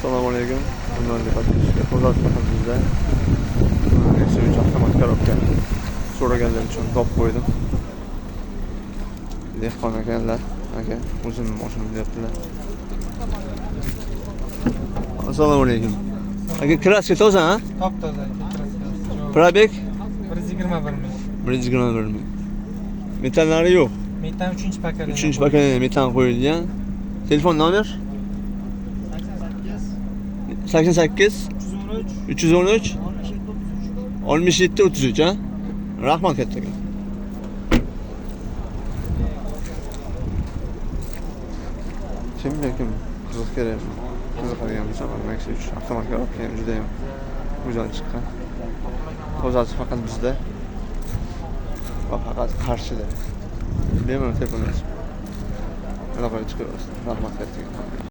Assalomu alaykum. Hurmatli podpischilar, hozir bizda Nexia avtomat korobka so'raganlar uchun top qo'ydim. Dehqon ekanlar, aka, o'zimning mashinam deyaptilar. Assalomu alaykum. Aka, kraska toza, ha? Top toza. Probek 121 ming. 121 ming. Metallari yo'q. Metan 3-paketli. 3-paketli metan qo'yilgan. Telefon nomer 88 313 67 33, ha? Rahmat kattaga. Kim qiziqadigan bo'lsa, Nexia 3 avtomat korobka ham juda ham go'zal chiqqan. Tozasi faqat bizda va faqat Qarshida. Bemalol telefonlashib aloqaga chiqaverasiz. Rahmat kattaga.